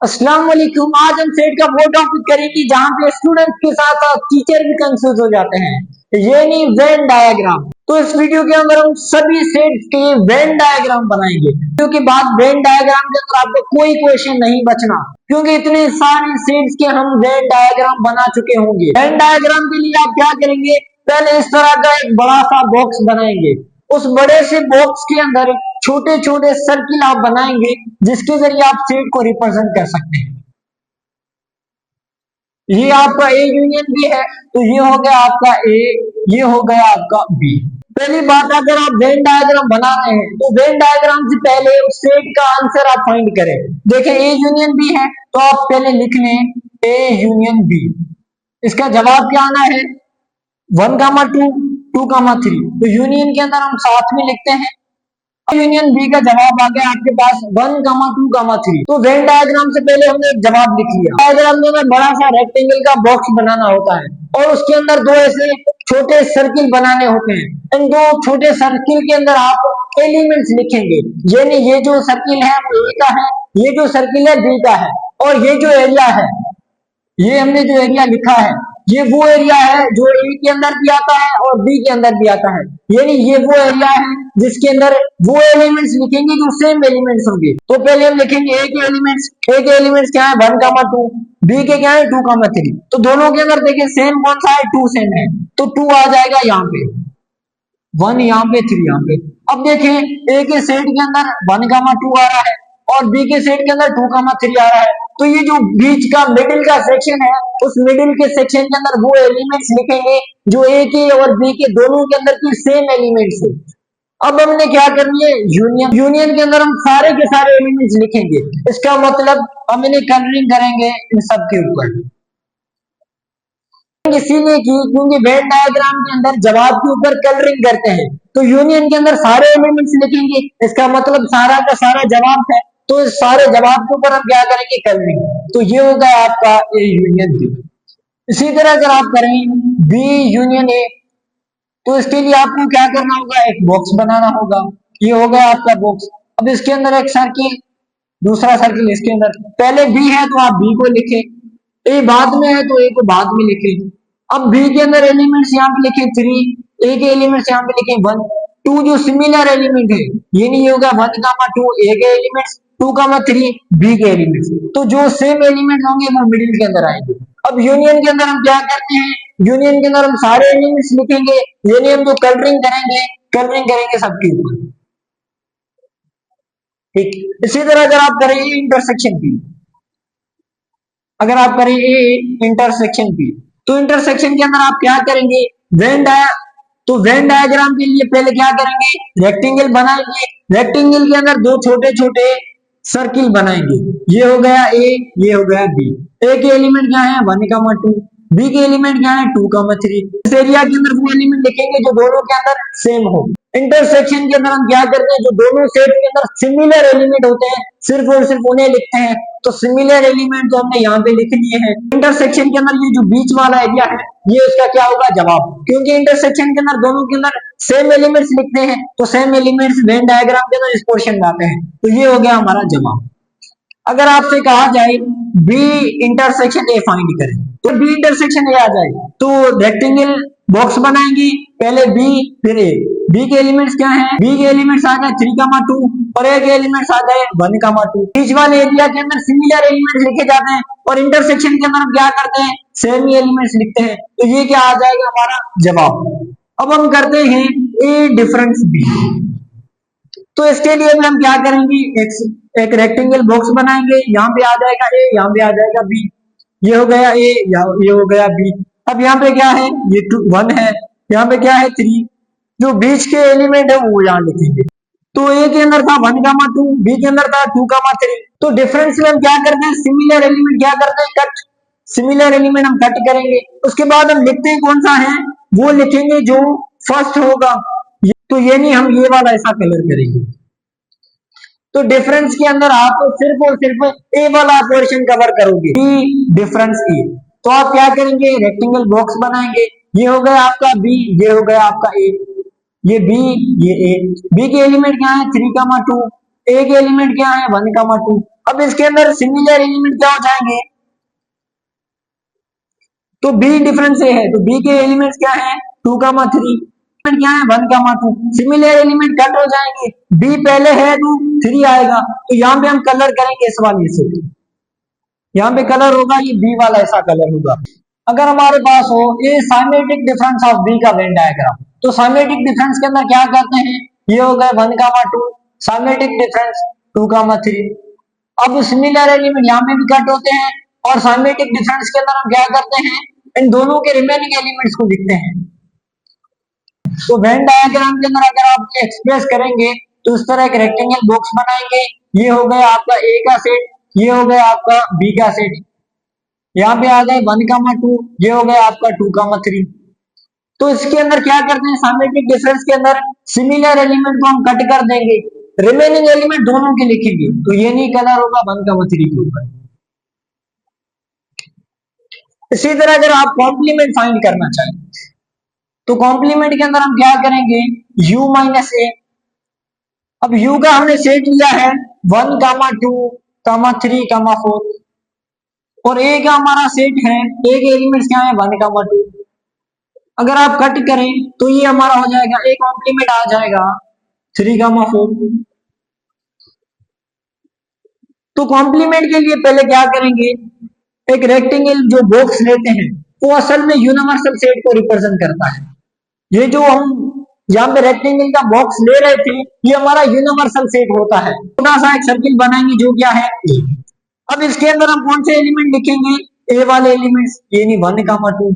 अस्सलाम वालेकुम। आज हम सेट का वो टॉपिक करेंगे जहाँ पे स्टूडेंट्स के साथ साथ टीचर भी कंफ्यूज हो जाते हैं, यानी वेन डायग्राम। तो इस वीडियो के अंदर हम सभी सेट्स के वेन डायग्राम बनाएंगे, क्योंकि बाद वेन डायग्राम के अंदर आपको कोई क्वेश्चन नहीं बचना, क्योंकि इतने सारे सेट्स के हम वेन डायग्राम बना चुके होंगे। वेन डायग्राम के लिए आप क्या करेंगे, पहले इस तरह का एक बड़ा सा बॉक्स बनाएंगे। उस बड़े से बॉक्स के अंदर छोटे छोटे सर्किल आप बनाएंगे, जिसके जरिए आप सेट को रिप्रेजेंट कर सकते हैं। ये आपका ए यूनियन बी है, तो ये हो गया आपका ए, ये हो गया आपका बी। पहली बात, अगर आप वेन डायग्राम बना रहे हैं तो वेन डायग्राम से पहले उस सेट का आंसर आप फाइंड करें। देखें ए यूनियन बी है, तो आप पहले लिख लें ए यूनियन बी। इसका जवाब क्या आना है, 1, 2, 2, 3। तो यूनियन के अंदर हम साथ में लिखते हैं, यूनियन बी का जवाब आ गया आपके पास 1, 2, 3। तो वेन डायग्राम से पहले हमने एक जवाब लिख लिया। डायग्राम में बड़ा सा रेक्टेंगल का बॉक्स बनाना होता है और उसके अंदर दो ऐसे छोटे सर्किल बनाने होते हैं। इन दो छोटे सर्किल के अंदर आप एलिमेंट्स लिखेंगे, यानी ये जो सर्किल है वो ए का है, ये जो सर्किल है बी का है, और ये जो एरिया है, ये हमने जो एरिया लिखा है, ये वो एरिया है जो ए के अंदर भी आता है और बी के अंदर भी आता है। यानी ये वो एरिया है जिसके अंदर वो एलिमेंट्स लिखेंगे जो सेम एलिमेंट्स होंगे। तो पहले हम लिखेंगे ए के एलिमेंट्स। ए के एलिमेंट्स क्या है, 1, 2। बी के क्या है, 2, 3। तो दोनों के अंदर देखिए सेम कौन सा है, 2 सेम है, तो 2 आ जाएगा यहाँ पे, 1 यहाँ पे, 3 यहाँ पे। अब देखें ए के सेट के अंदर 1, 2 आ रहा है और बी के सेट के अंदर 2, 3 आ रहा है। तो ये जो बीच का मिडिल का सेक्शन है, उस मिडिल के सेक्शन के अंदर वो एलिमेंट्स लिखेंगे जो ए के और बी के दोनों के अंदर की सेम एलिमेंट्स है। अब हमने क्या करनी है, यूनियन। यूनियन के अंदर हम सारे के सारे एलिमेंट्स लिखेंगे। इसका मतलब हम इन्हें कलरिंग करेंगे इन सब के ऊपर, इसीलिए की क्योंकि वेन डायग्राम के अंदर जवाब के ऊपर कलरिंग करते हैं। तो यूनियन के अंदर सारे एलिमेंट्स लिखेंगे, इसका मतलब सारा का सारा जवाब है, तो इस सारे जवाब के ऊपर हम क्या करेंगे, कलरिंग। तो ये होगा आपका ए यूनियन बी। इसी तरह अगर आप करें बी यूनियन ए, तो इसके लिए आपको क्या करना होगा, एक बॉक्स बनाना होगा। ये हो गया आपका बॉक्स। अब इसके अंदर एक सर्किल, दूसरा सर्किल इसके अंदर। पहले बी है तो आप बी को लिखें, ए बाद में है तो ए को बाद में लिखें। अब बी के अंदर एलिमेंट्स यहाँ पे लिखे 3, ए के एलिमेंट्स यहाँ पे लिखे 1, 2 जो सिमिलर एलिमेंट है, ये नहीं होगा 1, 2 ए के एलिमेंट्स, 2, 3 बी के एलिमेंट्स। तो जो सेम एलिमेंट होंगे वो मिडिल के अंदर आएंगे। अब यूनियन के अंदर हम क्या करते हैं, यूनियन के अंदर हम सारे एलिमेंट्स लिखेंगे, यानी हम जो कलरिंग करेंगे सबके ऊपर। ठीक इसी तरह अगर आप करें इंटरसेक्शन की, अगर आप करें ए इंटरसेक्शन पी, तो इंटरसेक्शन के अंदर आप क्या करेंगे, वेन डायग्राम के लिए पहले क्या करेंगे, रेक्टेंगल बनाएंगे। रेक्टेंगल के अंदर दो छोटे छोटे सर्किल बनाएंगे। ये हो गया ए, ये हो गया बी। ए के एलिमेंट क्या है, 1, 2। बी के एलिमेंट क्या है, 2, 3। इस एरिया के अंदर वो एलिमेंट लिखेंगे जो दोनों के अंदर सेम हो। इंटरसेक्शन के अंदर हम क्या करते हैं, जो दोनों सेट के अंदर सिमिलर एलिमेंट होते हैं, सिर्फ और सिर्फ उन्हें लिखते हैं। तो सिमिलर एलिमेंट तो हमने यहाँ पे लिख लिए हैं। इंटरसेक्शन के अंदर ये जो बीच वाला एरिया है, ये उसका क्या होगा, जवाब। क्योंकि इंटरसेक्शन के अंदर दोनों के अंदर सेम एलिमेंट्स लिखते हैं, तो सेम एलिमेंट्स वेन डायग्राम के अंदर इस पोर्शन में आते हैं। तो ये हो गया हमारा जवाब। अगर आपसे कहा जाए बी इंटरसेक्शन ए फाइंड करें, तो बी इंटरसेक्शन ए आ जाए, तो रेक्टेंगल बॉक्स बनाएंगे, पहले बी फिर ए। बी के एलिमेंट्स क्या हैं, बी के एलिमेंट्स आ गए 3, 2 और ए के एलिमेंट्स आ गए 1, 2। बीच वाले एरिया के अंदर सिमिलर एलिमेंट्स लिखे जाते हैं और इंटरसेक्शन के अंदर हम क्या करते हैं, सेम एलिमेंट्स लिखते हैं। तो ये क्या आ जाएगा, हमारा जवाब। अब हम करते हैं ए डिफरेंस बी। तो इसके लिए हम क्या करेंगे, एक रेक्टेंगल बॉक्स बनाएंगे, यहाँ पे आ जाएगा ए, यहाँ पे आ जाएगा बी। ये हो गया ए, ये हो गया बी। अब यहाँ पे क्या है, ये 1 है, यहाँ पे क्या है 3। जो बीच के एलिमेंट है वो यहाँ लिखेंगे। तो ए के अंदर था 1, 2, बी के अंदर था 2, 3। तो डिफरेंस में हम क्या करते हैं, सिमिलर एलिमेंट क्या करते हैं, कट। सिमिलर एलिमेंट हम कट करेंगे, उसके बाद हम लिखते हैं कौन सा है, वो लिखेंगे जो फर्स्ट होगा। तो ये नहीं, हम ये वाला ऐसा कलर करेंगे। तो डिफरेंस के अंदर आप सिर्फ और सिर्फ ए वाला पोर्शन कवर करोगे, डिफरेंस ए। तो आप क्या करेंगे, रेक्टेंगल बॉक्स बनाएंगे। ये हो गया आपका बी, ये हो गया आपका ए। ये बी, ये ए। बी के एलिमेंट क्या है, 3, 2। ए के एलिमेंट क्या है, 1, 2। अब इसके अंदर सिमिलर एलिमेंट क्या हो जाएंगे, तो बी डिफरेंस ए है, तो बी के एलिमेंट्स क्या है, 2,3, क्या है 1,2। सिमिलर एलिमेंट कट हो जाएंगे, बी पहले है तो 3 आएगा, तो यहाँ पे हम कलर करेंगे इस वाले से, यहाँ पे कलर होगा ये बी वाला, ऐसा कलर होगा। अगर हमारे पास हो ये साइमेट्रिक डिफरेंस ऑफ बी का वेन डायग्राम, तो साइमेट्रिक डिफरेंस के अंदर क्या करते हैं, ये हो गए 1,2, साइमेट्रिक डिफरेंस 2,3। अब सिमिलर एलिमेंट यहाँ में भी कट होते हैं, और साइमेट्रिक डिफरेंस के अंदर हम क्या करते हैं, इन दोनों के रिमेनिंग एलिमेंट्स को लिखते हैं। तो वेन डायग्राम के अंदर अगर आप एक्सप्रेस करेंगे तो इस तरह एक रेक्टेंगल बॉक्स बनाएंगे, ये हो गया आपका ए का सेट, ये हो गया आपका बी का सेट, यहाँ पे आ गए 1,2, ये हो गया आपका 2,3। तो इसके अंदर क्या करते हैं, साइमेट्रिक डिफरेंस के अंदर सिमिलर एलिमेंट को हम कट कर देंगे, रिमेनिंग एलिमेंट दोनों के लिखेंगे, तो ये नहीं कलर होगा 1,3 के ऊपर। इसी तरह अगर आप कॉम्प्लीमेंट फाइंड करना चाहें तो कॉम्प्लीमेंट के अंदर हम क्या करेंगे, u माइनस ए। अब u का हमने सेट लिया है 1,2, 3, 4, और a का हमारा सेट है, a के एलिमेंट्स क्या है 1,2। अगर आप कट करें तो ये हमारा हो जाएगा, a कॉम्प्लीमेंट आ जाएगा 3,4। तो कॉम्प्लीमेंट के लिए पहले क्या करेंगे, एक रेक्टेंगल जो बॉक्स लेते हैं वो असल में यूनिवर्सल सेट को रिप्रेजेंट करता है। ये जो हम यहाँ पे रेक्टेंगल का बॉक्स ले रहे थे ये हमारा यूनिवर्सल सेट होता है। छोटा सा एक सर्किल बनाएंगे जो क्या है ए। अब इसके अंदर हम कौन से एलिमेंट लिखेंगे, ए वाले एलिमेंट्स, ये नहीं 1,2।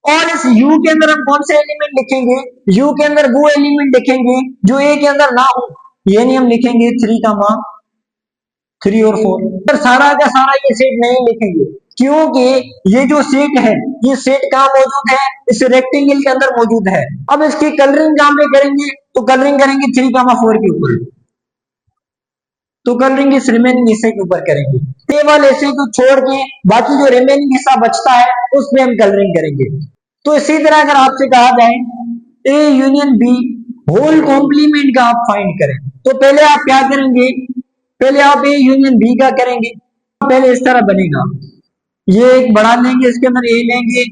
और इस u के अंदर हम कौन से एलिमेंट लिखेंगे, u के अंदर वो एलिमेंट लिखेंगे जो a के अंदर ना हो, ये नहीं हम लिखेंगे 3 और 4। पर सारा का सारा ये सेट नहीं लिखेंगे, क्योंकि ये जो सेट है ये सेट कहाँ मौजूद है, इस रेक्टेंगल के अंदर मौजूद है। अब इसकी कलरिंग जहां पे करेंगे तो कलरिंग करेंगे 3,4 के ऊपर, तो कलरिंग इस रिमेनिंग हिस्से के ऊपर करेंगे, ये वाले हिस्से को छोड़ के बाकी जो रिमेनिंग हिस्सा बचता है उसमें हम कलरिंग करेंगे। तो इसी तरह अगर आपसे कहा जाए A union B whole complement का आप फाइंड करें, तो पहले आप क्या करेंगे, पहले आप ए यूनियन बी का करेंगे। पहले इस तरह बनेगा, ये एक बड़ा लेंगे, इसके अंदर ए लेंगे,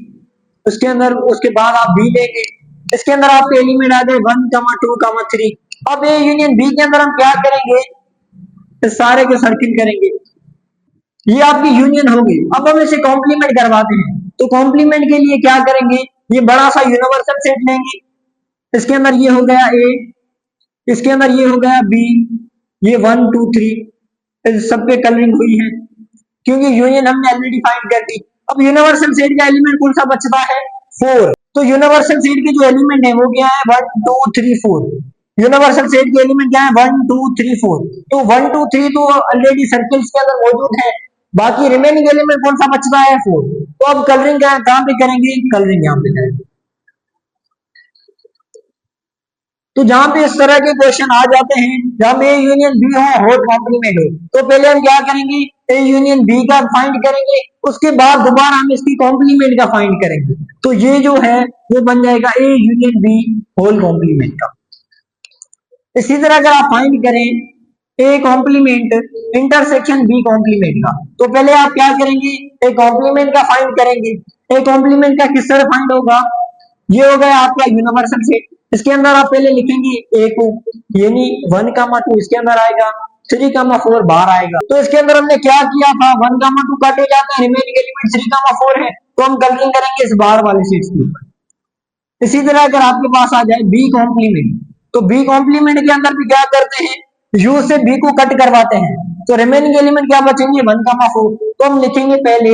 उसके अंदर उसके बाद आप बी लेंगे, इसके अंदर आपके एलिमेंट आ गए 1, 2, 3। अब ए यूनियन बी के अंदर हम क्या करेंगे, इस सारे को सर्किल करेंगे, ये आपकी यूनियन होगी। अब हम इसे कॉम्प्लीमेंट करवाते हैं, तो कॉम्प्लीमेंट के लिए क्या करेंगे, ये बड़ा सा यूनिवर्सल सेट लेंगे, इसके अंदर ये हो गया ए, इसके अंदर ये हो गया बी, ये 1, 2, 3 इस सब पे कलरिंग हुई है, क्योंकि यूनियन हमने ऑलरेडी फाइंड कर दी। अब यूनिवर्सल सेट का एलिमेंट कौन सा बचता है 4, तो यूनिवर्सल सेट के जो एलिमेंट है वो क्या है 1, 2, 3, 4। यूनिवर्सल सेट के एलिमेंट क्या है 1, 2, 3, 4। तो 1, 2, 3 तो ऑलरेडी सर्किल्स के अंदर मौजूद है, बाकी रिमेनिंग एलिमेंट कौन सा बचता है 4। तो अब कलरिंग कहां पे करेंगे, कलरिंग यहाँ पे करेंगे। तो जहां पे इस तरह के क्वेश्चन आ जाते हैं जहां पे ए यूनियन बी हो होल कॉम्प्लीमेंट हो, तो पहले हम क्या करेंगे, ए यूनियन बी का फाइंड करेंगे, उसके बाद दोबारा हम इसकी कॉम्प्लीमेंट का फाइंड करेंगे, तो ये जो है वो बन जाएगा A union B whole complement का। इसी तरह अगर आप फाइंड करें A complement intersection B complement का, तो पहले आप क्या करेंगे, ए कॉम्प्लीमेंट का फाइंड करेंगे। ए कॉम्प्लीमेंट का किस तरह फाइंड होगा, ये हो गया आपका यूनिवर्सल सेट, इसके अंदर आप पहले लिखेंगे ए को, यानी 1, 2 इसके अंदर आएगा, 3, 4 बाहर आएगा। तो इसके अंदर हमने क्या किया था, 1, 2 कट हो जाता है, रिमेनिंग एलिमेंट 3, 4 है, तो हम कलरिंग करेंगे इस बाहर वाले सेट के ऊपर। इसी तरह अगर आपके पास आ जाए बी कॉम्प्लीमेंट, तो बी कॉम्प्लीमेंट के अंदर भी क्या करते हैं, यू से बी को कट करवाते हैं, तो रिमेनिंग एलिमेंट क्या बचेंगे 1, 4। तो हम लिखेंगे पहले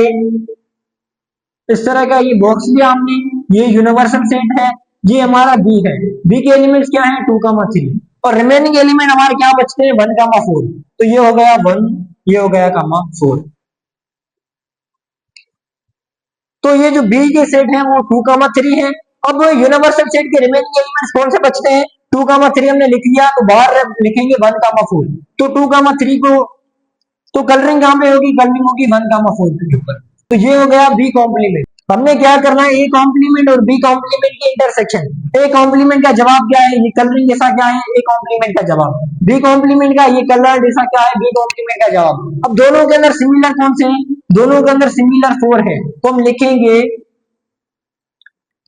इस तरह का ये बॉक्स लिया हमने, ये यूनिवर्सल सेट है, ये हमारा बी है, बी के एलिमेंट्स क्या है 2, 3, और रिमेनिंग एलिमेंट हमारे क्या बचते हैं 1, 4। तो ये हो गया 1, ये हो गया 4। तो ये जो बी के सेट है वो 2, 3 है। अब यूनिवर्सल सेट के रिमेनिंग एलिमेंट्स कौन से बचते हैं, 2, 3 हमने लिख लिया, तो बाहर लिखेंगे 1, 4। तो 2, 3 को तो कलरिंग कहां पे होगी, कलरिंग होगी 1, 4 के ऊपर। तो ये हो गया बी कॉम्प्लीमेंट। हमने क्या करना है, ए कॉम्प्लीमेंट और बी कॉम्प्लीमेंट के इंटरसेक्शन। ए कॉम्प्लीमेंट का जवाब क्या है, ये कलरिंग जैसा क्या है, ए कॉम्प्लीमेंट का जवाब। बी कॉम्प्लीमेंट का ये कलर जैसा क्या है, बी कॉम्प्लीमेंट का जवाब। अब दोनों के अंदर सिमिलर कौन से हैं, दोनों के अंदर सिमिलर 4 है, तो हम लिखेंगे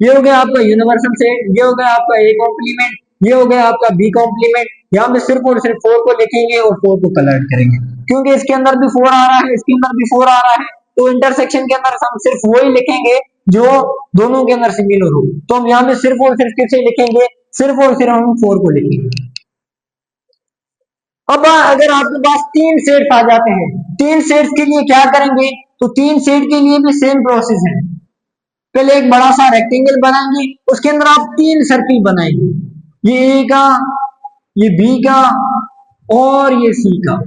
ये हो गया आपका यूनिवर्सल सेट, ये हो गया आपका ए कॉम्प्लीमेंट, ये हो गया आपका बी कॉम्प्लीमेंट। यहाँ पे सिर्फ और सिर्फ 4 को लिखेंगे और 4 को कलर करेंगे, क्योंकि इसके अंदर भी 4 आ रहा है, इसके अंदर भी 4 आ रहा है, तो इंटरसेक्शन के अंदर हम सिर्फ वही लिखेंगे जो दोनों के अंदर सिमिलर हो। तो हम यहाँ पे सिर्फ और सिर्फ किसे लिखेंगे, सिर्फ और सिर्फ हम 4 को लिखेंगे। अब अगर आपके पास 3 सेट्स आ जाते हैं, 3 सेट्स के लिए क्या करेंगे, तो 3 सेट के लिए भी सेम प्रोसेस है। पहले एक बड़ा सा रेक्टेंगल बनाएंगे, उसके अंदर आप 3 सर्किल बनाएंगे, ये ए का, ये बी का और ये सी का।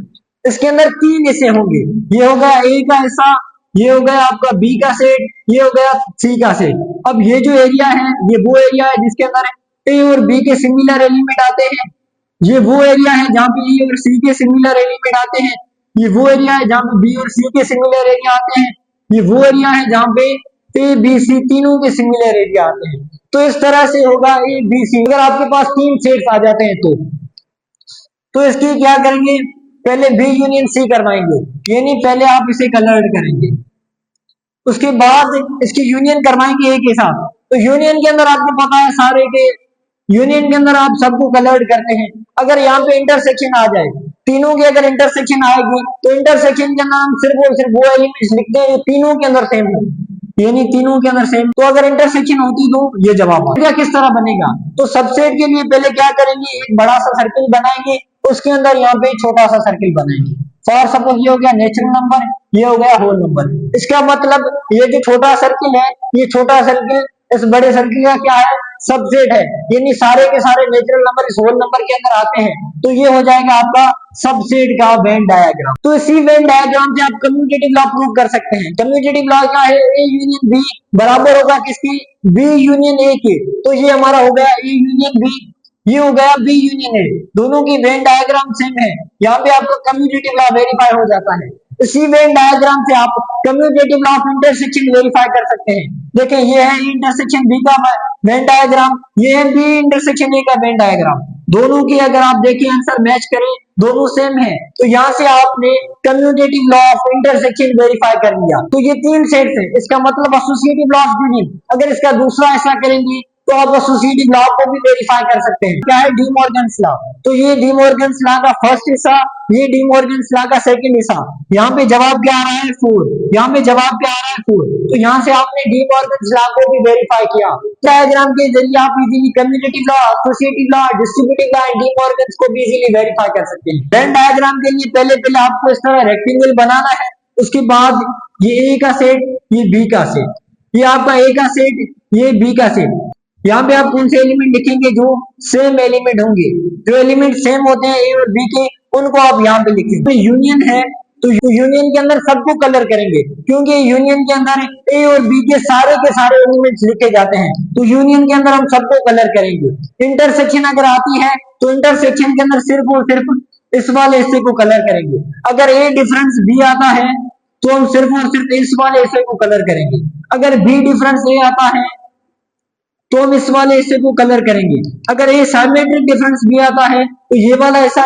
इसके अंदर 3 ऐसे होंगे, ये हो गया ए का हिस्सा, ये हो गया आपका बी का सेट, ये हो गया सी का सेट। अब ये जो एरिया है, ये वो एरिया है जिसके अंदर ए और बी के सिमिलर एलिमेंट आते हैं, ये वो एरिया है जहाँ पे ए और सी के सिमिलर एलिमेंट आते हैं, ये वो एरिया है जहाँ पे बी और सी के सिमिलर एरिया आते हैं, ये वो एरिया है जहाँ पे ए बी सी तीनों के सिमिलर एरिया आते हैं। तो इस तरह से होगा ए बी सी। अगर आपके पास 3 सेट्स आ जाते हैं तो इसकी क्या करेंगे, पहले बी यूनियन सी करवाएंगे, यानी पहले आप इसे कलर्ड करेंगे, उसके बाद इसकी यूनियन करवाएंगे ए के साथ। तो यूनियन के अंदर आपको पता है सारे के यूनियन के अंदर आप सबको कलर्ड करते हैं। अगर यहाँ पे इंटरसेक्शन आ जाए, तीनों के अगर इंटरसेक्शन आएगी, तो इंटरसेक्शन के अंदर हम सिर्फ और सिर्फ वो एलिमेंट्स लिखते हैं जो तीनों के अंदर सेम हो, यानी तीनों के अंदर सेम। तो अगर इंटरसेक्शन होती तो ये जवाब आएगा। किस तरह बनेगा, तो सबसेट के लिए पहले क्या करेंगे, एक बड़ा सा सर्किल बनाएंगे, उसके अंदर यहाँ पे छोटा सा सर्किल बनाएंगे। फॉर सपोज ये हो गया नेचुरल नंबर, ये हो गया होल नंबर। इसका मतलब ये जो छोटा सर्किल है, ये छोटा सर्किल इस बड़े सर्किल का क्या है, सबसेट है, यानी सारे के सारे नेचुरल नंबर इस होल नंबर के अंदर आते हैं, तो ये हो जाएगा आपका सबसेट का वेन डायग्राम। तो इसी वेन डायग्राम से आप कम्यूटेटिव लॉ प्रूव कर सकते हैं। कम्यूटेटिव लॉ क्या है, ए यूनियन बी बराबर होगा किसकी, बी यूनियन ए के। तो ये हमारा हो गया ए यूनियन बी, ये हो गया बी यूनियन ए, दोनों की वेन डायग्राम सेम है, यहाँ पे आपका कम्यूटेटिव लॉ वेरीफाई हो जाता है। इसी वेन डायग्राम से आप commutative law of intersection verify कर सकते हैं। देखिए ये है इंटरसेक्शन बी का वेन डायग्राम, ये है बी इंटरसेक्शन ए का वेन डायग्राम। दोनों की अगर आप देखिए आंसर मैच करें, दोनों सेम है, तो यहाँ से आपने commutative law of intersection verify कर लिया। तो ये 3 सेट्स है, इसका मतलब एसोसिएटिव लॉ ऑफ यूनियन। अगर इसका दूसरा ऐसा करेंगे तो आप एसोसिएटिव लॉ को भी वेरीफाई कर सकते हैं। क्या है, डी मॉर्गन्स लॉ। तो ये डी मॉर्गन्स लॉ का फर्स्ट हिस्सा, ये डी मॉर्गन्स लॉ का सेकंड हिस्सा। यहाँ पे जवाब क्या आ रहा है, 4। यहाँ पे जवाब क्या आ रहा है, 4। तो यहाँ से आपने डी मॉर्गन्स लॉ को भी वेरीफाई किया। डायग्राम के जरिए आप easily commutative law, associative law, distributive law and D Morgan's को भी इजीली वेरीफाई कर सकते हैं। वेन डायग्राम के लिए पहले आपको इस तरह रेक्टेंगल बनाना है, उसके बाद ये ए का सेट, ये बी का सेट, ये आपका ए का सेट, ये बी का सेट। यहाँ पे आप कौन से एलिमेंट लिखेंगे, जो सेम एलिमेंट होंगे, जो एलिमेंट सेम होते हैं ए और बी के, उनको आप यहाँ पे लिखेंगे। तो यूनियन है, तो यूनियन के अंदर सबको कलर करेंगे, क्योंकि यूनियन के अंदर ए और बी के सारे एलिमेंट्स लिखे जाते हैं, तो यूनियन के अंदर हम सबको कलर करेंगे। इंटरसेक्शन अगर आती है तो इंटरसेक्शन के अंदर सिर्फ और सिर्फ इस वाले हिस्से को कलर करेंगे। अगर ए डिफरेंस बी आता है तो हम सिर्फ और सिर्फ इस वाले हिस्से को कलर करेंगे। अगर बी डिफरेंस ए आता है तो हम इस वाले हिस्से को कलर करेंगे। अगर ये साइमेट्रिक डिफरेंस भी आता है तो ये वाला ऐसा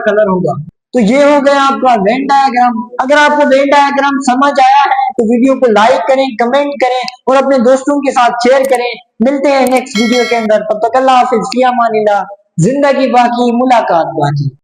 कलर होगा। तो ये हो गया आपका वेन डायग्राम। अगर आपको वेन डायग्राम समझ आया है तो वीडियो को लाइक करें, कमेंट करें और अपने दोस्तों के साथ शेयर करें। मिलते हैं नेक्स्ट वीडियो के अंदर, तब तक अल्लाह हाफिज, फिया अमानिल्लाह। जिंदगी बाकी, मुलाकात बाकी।